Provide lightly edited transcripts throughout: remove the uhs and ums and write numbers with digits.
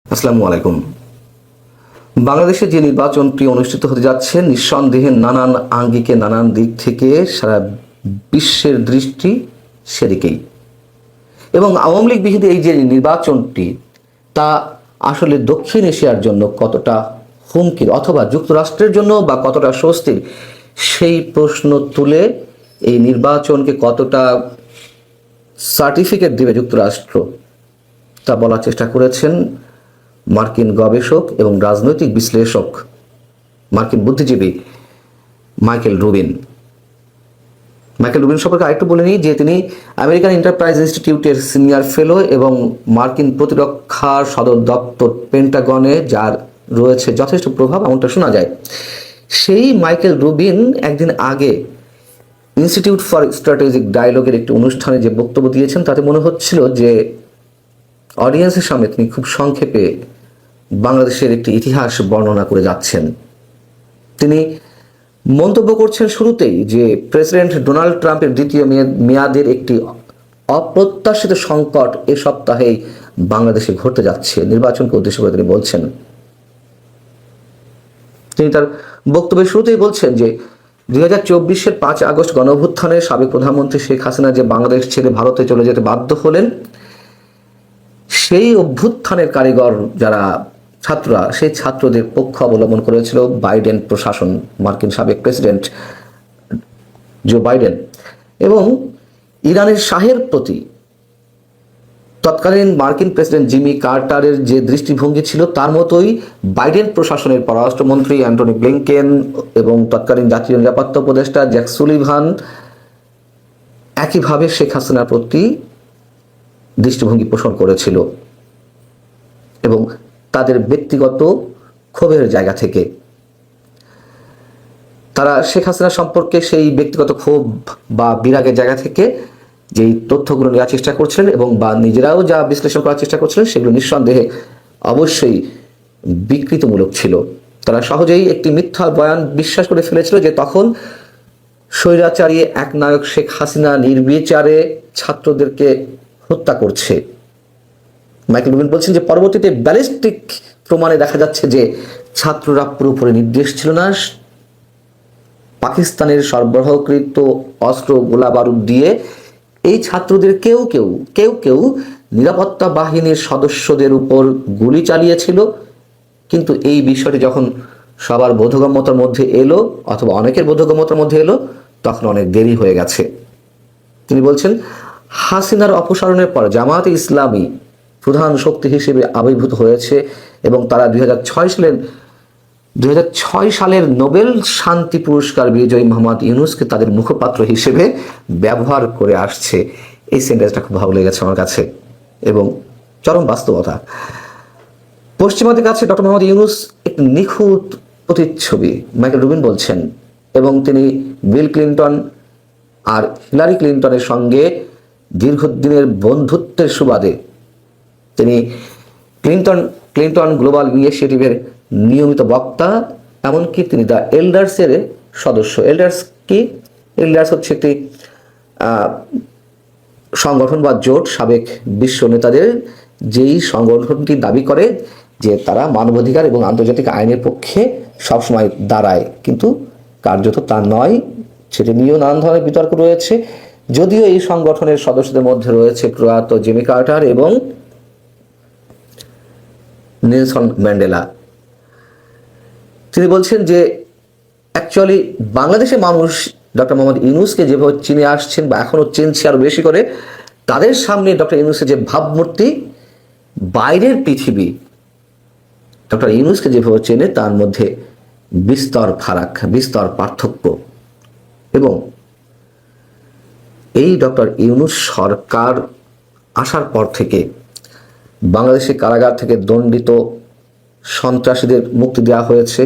আসসালামু আলাইকুম। বাংলাদেশে যে নির্বাচনটি অনুষ্ঠিত হতে যাচ্ছে নিঃসন্দেহে নানান আঙ্গিকে নানান দিক থেকে সারা বিশ্বের দৃষ্টি সেদিকেই। এবং আওয়ামী লীগ বিরোধী এই যে নির্বাচনটি তা আসলে দক্ষিণ এশিয়ার জন্য কতটা হুমকির অথবা যুক্তরাষ্ট্রের জন্য বা কতটা স্বস্তির সেই প্রশ্ন তুলে এই নির্বাচনকে কতটা সার্টিফিকেট দেবে যুক্তরাষ্ট্র তা বলার চেষ্টা করেছেন মার্কিন গবেষক এবং রাজনৈতিক বিশ্লেষক মার্কিন বুদ্ধিজীবী মাইকেল রুবিন। সম্পর্কে আরেকটু বলে নিই যে তিনি আমেরিকান এন্টারপ্রাইজ ইনস্টিটিউটের সিনিয়র ফেলো এবং মার্কিন প্রতিরক্ষার সদর দপ্তর পেন্টাগনে যার রয়েছে যথেষ্ট প্রভাব এমনটা শোনা যায়। সেই মাইকেল রুবিন একদিন আগে ইনস্টিটিউট ফর স্ট্র্যাটেজিক ডায়ালগের একটি অনুষ্ঠানে যে বক্তব্য দিয়েছেন তাতে মনে হচ্ছিল যে অডিয়েন্সের সামনে তিনি খুব সংক্ষেপে বাংলাদেশের একটি ইতিহাস বর্ণনা করে যাচ্ছেন। তিনি মন্তব্য করছেন শুরুতেই যে প্রেসিডেন্ট ডোনাল্ড ট্রাম্পের দ্বিতীয় মেয়াদের একটি অপ্রত্যাশিত সংকট এ সপ্তাহেই বাংলাদেশে ঘটতে যাচ্ছে। নির্বাচনকে উদ্দেশ্য করে তিনি বলছেন, তিনি তার বক্তব্যের শুরুতেই বলছেন যে 2024-এর 5 আগস্ট গণঅভ্যুত্থানে সাবেক প্রধানমন্ত্রী শেখ হাসিনা যে বাংলাদেশ ছেড়ে ভারতে চলে যেতে বাধ্য হলেন, সেই অভ্যুত্থানের কারিগর যারা ছাত্ররা সেই ছাত্রদের পক্ষ অবলম্বন করেছিল বাইডেন প্রশাসন, মার্কিন সাবেক প্রেসিডেন্ট জো বাইডেন। এবং ইরানের শাহের প্রতি তৎকালীন মার্কিন প্রেসিডেন্ট জিমি কার্টারের যে দৃষ্টিভঙ্গি ছিল তার মতোই বাইডেন প্রশাসনের পররাষ্ট্রমন্ত্রী অ্যান্টনি ব্লিংকেন এবং তৎকালীন জাতীয় নিরাপত্তা উপদেষ্টা জ্যাক সুলিভান একইভাবে শেখ হাসিনার প্রতি দৃষ্টিভঙ্গি পোষণ করেছিল এবং তাদের ব্যক্তিগত ক্ষোভের জায়গা থেকে তারা শেখ হাসিনা সম্পর্কে সেই ব্যক্তিগত ক্ষোভ বা বিরাগের জায়গা থেকে যেই তথ্যগুলো নেওয়ার চেষ্টা করছিলেন এবং বা নিজেরাও যা বিশ্লেষণ করার চেষ্টা করছিলেন সেগুলো নিঃসন্দেহে অবশ্যই বিকৃতিমূলক ছিল। তারা সহজেই একটি মিথ্যা বয়ান বিশ্বাস করে ফেলেছিল যে তখন স্বৈরাচারী একনায়ক শেখ হাসিনা নির্বিচারে ছাত্রদেরকে হত্যা করছে। মাইকেল রুবিন বলছেন যে পরবর্তীতে ব্যালিস্টিক প্রমাণে দেখা যাচ্ছে যে ছাত্ররা পুরোপুরি নির্দেশ ছিল না, পাকিস্তানের সরবরাহকৃত অস্ত্র গোলা বারুদ দিয়ে এই ছাত্রদের কেউ কেউ নিরাপত্তা বাহিনীর সদস্যদের উপর গুলি চালিয়েছিল। কিন্তু এই বিষয়টি যখন সবার বোধগম্যতার মধ্যে এলো অথবা অনেকের বোধগম্যতার মধ্যে এলো তখন অনেক দেরি হয়ে গেছে। তিনি বলছেন হাসিনার অপসারণের পর জামায়াতে ইসলামী প্রধান শক্তি হিসেবে আবির্ভূত হয়েছে এবং তারা 2006 সালের নোবেল শান্তি পুরস্কার বিজয়ী মোহাম্মদ ইউনূসকে তাদের মুখপাত্র হিসেবে ব্যবহার করে আসছে। এই সেন্টেন্সটা খুব ভালো লেগেছে আমার কাছে এবং চরম বাস্তবতা। পশ্চিমাদের কাছে ডক্টর মোহাম্মদ ইউনূস একটি নিখুঁত প্রতিচ্ছবি, মাইকেল রুবিন বলছেন। এবং তিনি বিল ক্লিন্টন আর হিলারি ক্লিন্টনের সঙ্গে দীর্ঘদিনের বন্ধুত্বের সুবাদে তিনি ক্লিন্টন গ্লোবাল ইনিশিয়েটিভের নিয়মিত বক্তা, এমনকি তিনি দ্য এল্ডার্সের সদস্য। এল্ডার্স হচ্ছে একটি সংগঠন বা জোট সাবেক বিশ্ব নেতাদের, যেই সংগঠনটি দাবি করে যে তারা মানবাধিকার এবং আন্তর্জাতিক আইনের পক্ষে সবসময় দাঁড়ায়, কিন্তু কার্যত তা নয়। সেটি নিয়েও নানান ধরনের বিতর্ক রয়েছে। যদিও এই সংগঠনের সদস্যদের মধ্যে রয়েছে প্রয়াত জিমি কার্টার এবং নেলসন ম্যান্ডেলা। তিনি বলছেন যে অ্যাকচুয়ালি বাংলাদেশের মানুষ ডক্টর মোহাম্মদ ইউনূসকে যেভাবে চিনে আসছেন বা এখনও চিনছে আরও বেশি করে, তাদের সামনে ডক্টর ইউনূসের যে ভাবমূর্তি, বাইরের পৃথিবী ডক্টর ইউনূসকে যেভাবে চেনে তার মধ্যে বিস্তর ফারাক, বিস্তর পার্থক্য। এবং এই ডক্টর ইউনূস সরকার আসার পর থেকে বাংলাদেশের কারাগার থেকে দণ্ডিত সন্ত্রাসীদের মুক্তি দেওয়া হয়েছে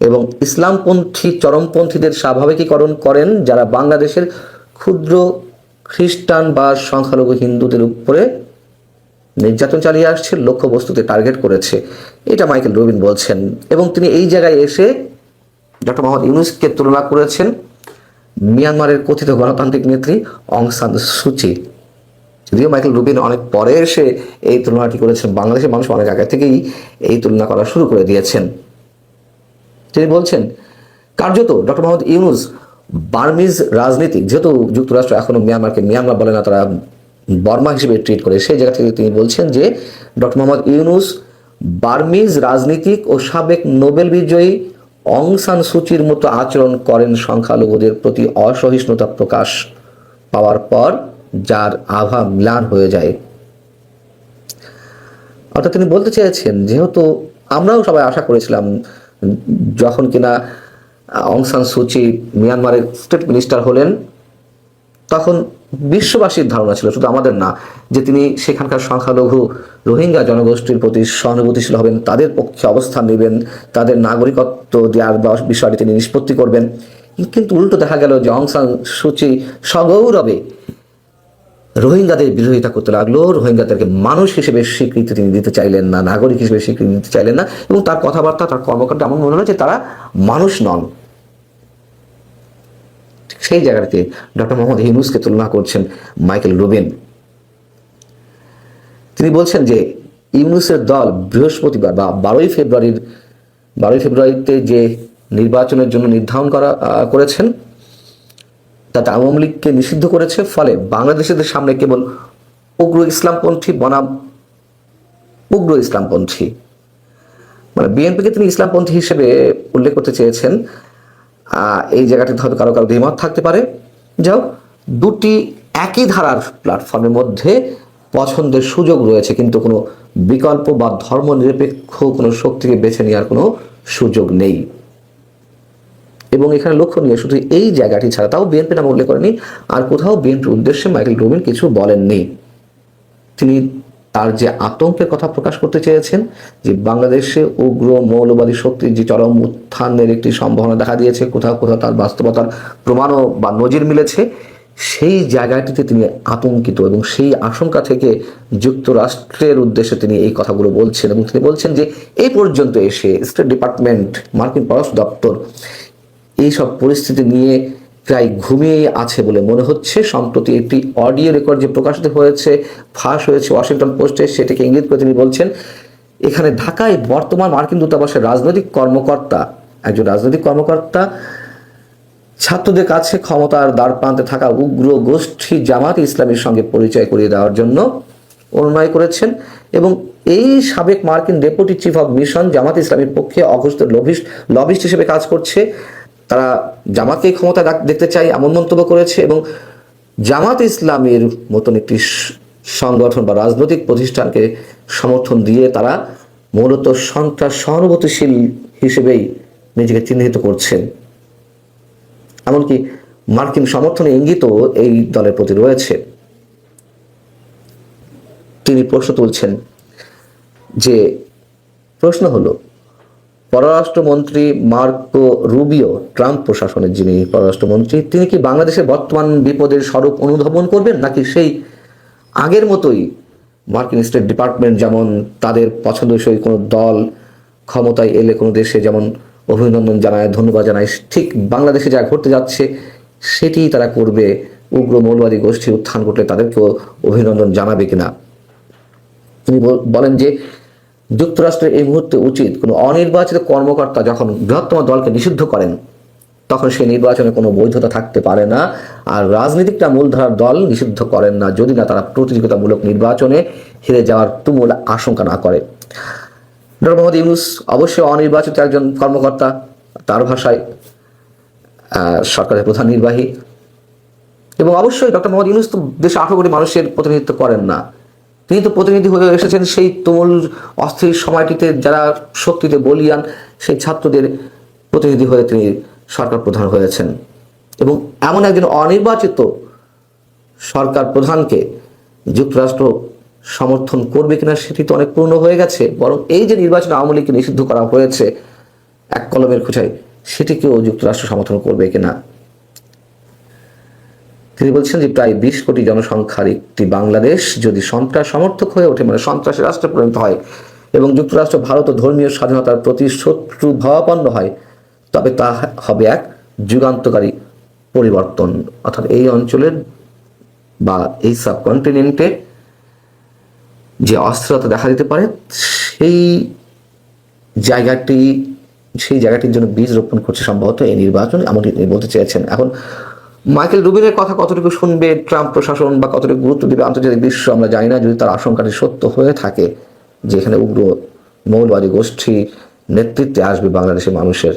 এবং ইসলামপন্থী চরমপন্থীদের স্বাভাবিকীকরণ করেন যারা বাংলাদেশের ক্ষুদ্র খ্রিস্টান বা সংখ্যালঘু হিন্দুদের উপরে নির্যাতন চালিয়ে আসছে, লক্ষ্যবস্তুতে টার্গেট করেছে। এটা মাইকেল রুবিন বলছেন। এবং তিনি এই জায়গায় এসে ডক্টর মোহাম্মদ ইউনূসকে তুলনা করেছেন মিয়ানমারের কথিত গণতান্ত্রিক নেত্রী অং সান সুচি যদিও মাইকেল রুবিন অনেক পরে এসে এই তুলনাটি করেছেন, বাংলাদেশের মানুষ অনেক আগে থেকেই এই তুলনা করা শুরু করে দিয়েছেন। তিনি বলছেন কার্যত ডক্টর মোহাম্মদ ইউনূস বার্মিজ রাজনীতিক, যেহেতু যুক্তরাষ্ট্র এখনো মিয়ানমারকে মিয়ানমার বলে না, তারা বর্মা হিসেবে ট্রিট করে, সেই জায়গা থেকে তিনি বলছেন যে ডক্টর মোহাম্মদ ইউনূস বার্মিজ রাজনীতিক ও সাবেক নোবেল বিজয়ী অং সান সুচির মতো আচরণ করেন সংখ্যালঘুদের প্রতি অসহিষ্ণুতা প্রকাশ পাওয়ার পর, যার আভা ম্লান হয়ে যায়। অর্থাৎ তিনি বলতে চেয়েছেন যেহেতু আমরাও সবাই আশা করেছিলাম যখন কিনা অং সান সুচি মিয়ানমারের স্টেট মিনিস্টার হলেন, তখন বিশ্ববাসীর ধারণা ছিল, শুধু আমাদের না, যে তিনি সেখানকার সংখ্যালঘু রোহিঙ্গা জনগোষ্ঠীর প্রতি সহানুভূতিশীল হবেন, তাদের পক্ষে অবস্থান নেবেন, তাদের নাগরিকত্ব দেওয়ার বিষয়টি তিনি নিষ্পত্তি করবেন। কিন্তু উল্টো দেখা গেল যে অং সান সুচি সগৌরবে রোহিঙ্গাদের বিরোধিতা করতে লাগলো, রোহিঙ্গাদেরকে মানুষ হিসেবে স্বীকৃতি তিনি দিতে চাইলেন না, নাগরিক হিসেবে স্বীকৃতি দিতে চাইলেন না, এবং তার কথাবার্তা, তার কর্মকাণ্ড এমন মনে হলো যে তারা মানুষ নন। সেই জায়গাতে ডক্টর মোহাম্মদ ইউনূসকে তুলনা করছেন মাইকেল রুবিন। তিনি বলছেন যে ইউনূসের দল বৃহস্পতিবার বা 12ই ফেব্রুয়ারিতে যে নির্বাচনের জন্য নির্ধারণ করেছেন, তাতে আওয়ামী লীগকে নিষিদ্ধ করেছে। ফলে বাংলাদেশিদের সামনে কেবল উগ্র ইসলামপন্থী বনাম উগ্র ইসলামপন্থী, মানে বিএনপিকে তিনি ইসলামপন্থী হিসেবে উল্লেখ করতে চেয়েছেন। এই জায়গাটিতে হয়তো কারো কারো দ্বিমত থাকতে পারে। যাও, দুটি একই ধারার প্ল্যাটফর্মের মধ্যে পছন্দের সুযোগ রয়েছে, কিন্তু কোনো বিকল্প বা ধর্মনিরপেক্ষ কোনো শক্তিকে বেছে নেওয়ার কোনো সুযোগ নেই। এবং এখানে লক্ষণীয় শুধু এই জায়গাটি ছাড়া, তাও বিএনপি নাম উল্লেখ করেনি, আর কোথাও বিএনপির উদ্দেশ্যে মাইকেল রুবিন কিছু বলেননি। তিনি তার যে আতঙ্কের কথা প্রকাশ করতে চেয়েছেন, যে বাংলাদেশে উগ্র মৌলবাদী শক্তির যে চরম উত্থানের একটি সম্ভাবনা দেখা দিয়েছে, কোথাও কোথাও তার বাস্তবতার প্রমাণও বা নজির মিলেছে, সেই জায়গাটিতে তিনি আতঙ্কিত, এবং সেই আশঙ্কা থেকে যুক্তরাষ্ট্রের উদ্দেশ্যে তিনি এই কথাগুলো বলছেন। এবং তিনি বলছেন যে এই পর্যন্ত এসে স্টেট ডিপার্টমেন্ট, মার্কিন পররাষ্ট্র দপ্তর এইসব পরিস্থিতি নিয়ে প্রায় ঘুমিয়ে আছে বলে মনে হচ্ছে। সম্প্রতি একটি অডিও রেকর্ড যে প্রকাশিত হয়েছে, ফাঁস হয়েছে ওয়াশিংটন পোস্টে, সেটাকে ইঙ্গিত করে তিনি বলছেন এখানে ঢাকায় বর্তমান মার্কিন দূতাবাসের একজন রাজনৈতিক কর্মকর্তা ছাত্রদের কাছে ক্ষমতার দ্বারপ্রান্তে থাকা উগ্র গোষ্ঠী জামাত ইসলামের সঙ্গে পরিচয় করিয়ে দেওয়ার জন্য অনুনয় করেছেন, এবং এই সাবেক মার্কিন ডেপুটি চিফ অব মিশন জামাত ইসলামের পক্ষে অঘোষিত লবিস্ট হিসেবে কাজ করছে, তারা জামাতকে ক্ষমতা দেখতে চায় এমন মন্তব্য করেছে। এবং জামাত ইসলামের মতন একটি সংগঠন বা রাজনৈতিক প্রতিষ্ঠানকে সমর্থন দিয়ে তারা মূলত সন্ত্রাস সহানুভূতিশীল হিসেবেই নিজেকে চিহ্নিত করছেন। এমনকি মার্কিন সমর্থনের ইঙ্গিতও এই দলের প্রতি রয়েছে। তিনি প্রশ্ন তুলছেন যে, প্রশ্ন হলো, পররাষ্ট্রমন্ত্রী মার্কো রুবিও, ট্রাম্প প্রশাসনের যিনি পররাষ্ট্রমন্ত্রী, তিনি কি বাংলাদেশের বর্তমান বিপদের স্বরূপ অনুধাবন করবেন, নাকি সেই আগের মতোই মার্কিন স্টেট ডিপার্টমেন্ট যেমন তাদের পছন্দসই কোনো দল ক্ষমতায় এলে কোনো দেশে যেমন অভিনন্দন জানায়, ধন্যবাদ জানায়, ঠিক বাংলাদেশে যা ঘটতে যাচ্ছে সেটি তারা করবে? উগ্র মৌলবাদী গোষ্ঠী উত্থান ঘটলে তাদেরকেও অভিনন্দন জানাবে কিনা? তিনি বলেন যে যুক্তরাষ্ট্রের এই মুহূর্তে উচিত কোনো অনির্বাচিত কর্মকর্তা যখন বৃহত্তম দলকে নিষিদ্ধ করেন, তখন সেই নির্বাচনে কোনো বৈধতা থাকতে পারে না। আর রাজনীতিকটা মূলধারার দল নিষিদ্ধ করেন না যদি না তারা প্রতিযোগিতামূলক নির্বাচনে হেরে যাওয়ার তুমুল আশঙ্কা না করে। ডক্টর মোহাম্মদ ইউনূস অবশ্যই অনির্বাচিত একজন কর্মকর্তা, তার ভাষায় সরকারের প্রধান নির্বাহী, এবং অবশ্যই ডক্টর মোহাম্মদ ইউনূস তো দেশে 18 কোটি মানুষের প্রতিনিধিত্ব করেন না। তিনি তো প্রতিনিধি হয়ে এসেছেন সেই তুমুল অস্থির সময়টিতে যারা শক্তিতে বলিয়ান, সেই ছাত্রদের প্রতিনিধি হয়ে তিনি সরকার প্রধান হয়েছেন। এবং এমন একজন অনির্বাচিত সরকার প্রধানকে যুক্তরাষ্ট্র সমর্থন করবে কিনা সেটি তো অনেক পূর্ণ হয়ে গেছে। বরং এই যে নির্বাচনে আওয়ামী লীগকে নিষিদ্ধ করা হয়েছে এক কলমের খোঁচায়, সেটিকেও যুক্তরাষ্ট্র সমর্থন করবে কিনা। তিনি বলছেন যে প্রায় 20 কোটি জনসংখ্যার একটি বাংলাদেশ যদি সন্ত্রাস সমর্থক হয়ে ওঠে, মানে সন্ত্রাসের রাষ্ট্রে পরিণত হয়, এবং যুক্তরাষ্ট্র ভারত ও ধর্মীয় স্বাধীনতার প্রতি শত্রু ভাবাপন্ন হয়, তবে তা হবে এক যুগান্তকারী পরিবর্তন। অর্থাৎ এই অঞ্চলের বা এই সাবকন্টিনেন্টে যে অস্থিরতা দেখা দিতে পারে সেই জায়গাটির জন্য বীজ রোপণ করছে সম্ভবত এই নির্বাচন, এমনটি তিনি বলতে চেয়েছেন। এখন মাইকেল রুবিনের কথা কতটুকু শুনবে ট্রাম্প প্রশাসন বা কতটুকু গুরুত্ব দেবে আন্তর্জাতিক বিশ্ব আমরা জানি না। যদি তার আশঙ্কাটি সত্য হয়ে থাকে যে এখানে উগ্র মৌলবাদী গোষ্ঠী নেতৃত্বে আসবে বাংলাদেশের মানুষের